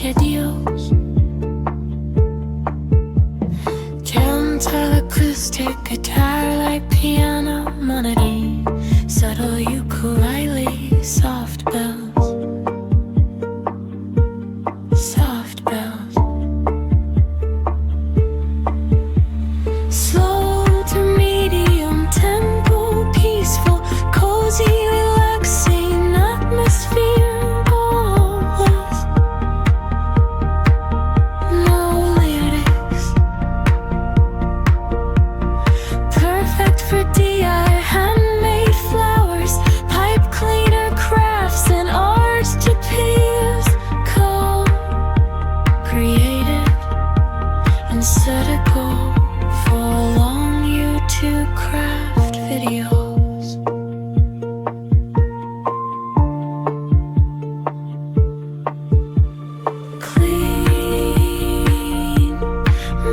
de Dios. Gentle acoustic guitar like piano monody, subtle ukulele, soft bells, soft bells. Slow to medium tempo, peaceful, cozy, relaxing atmosphere. Always no lyrics. Perfect for DI, handmade flowers, pipe cleaner crafts and arts to peers. Calm, creative, and set a goal for long YouTube craft videos. Clean,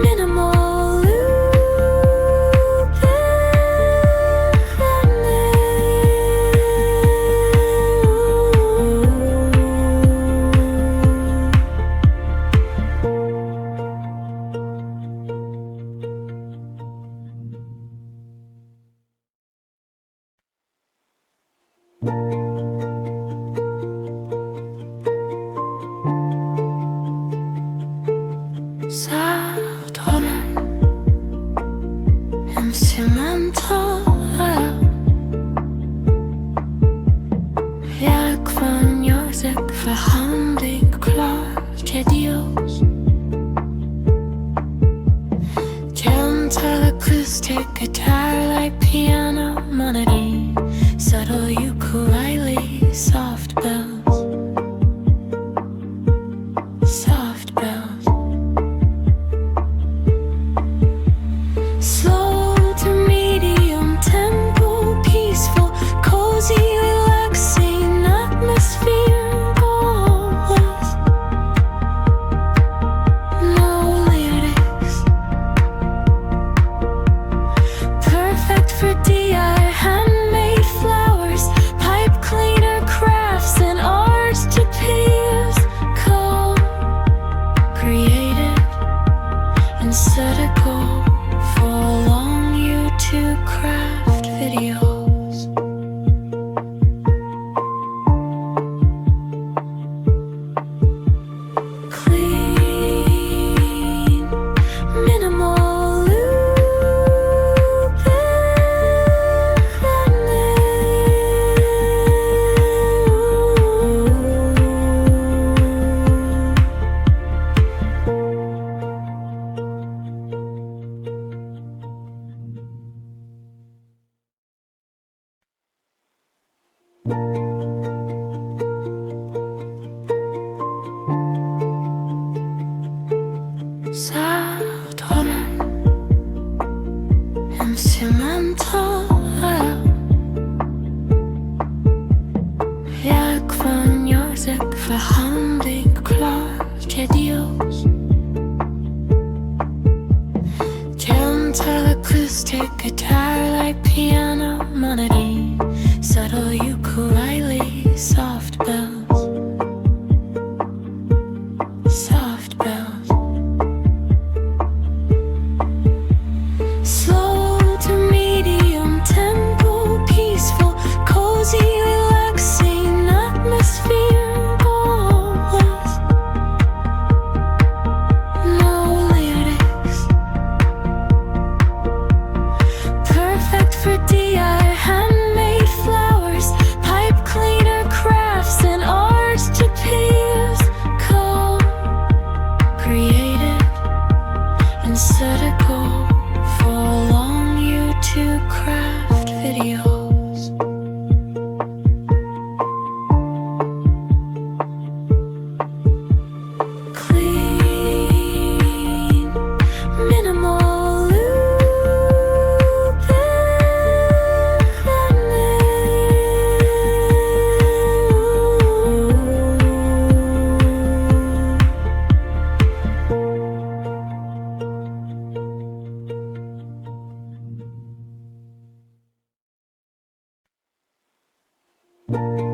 minimal loop Saturn instrumental. Jak wniosek verhandelt klar de Dios. Gentle acoustic guitar like piano monody, subtle ukulele, soft bells, soft bells. Slow to medium tempo, peaceful, cozy, relaxing atmosphere. Always no lyrics. Perfect for DI, handmade flowers, pipe cleaner crafts and arts to peers. Calm, creative, and set a goal for long YouTube craft videos. Clean, minimal loop Saturn instrumental. Jak wniosek verhandelt klar de Dios. Gentle acoustic guitar like piano monody, subtle ukulele, soft bells, soft bells. Slow to medium tempo, peaceful, cozy, relaxing atmosphere. Always no lyrics. Perfect for DI, handmade flowers, pipe cleaner crafts and arts to peers. Calm, creative, and set a goal for long YouTube craft videos. Clean, minimal loop and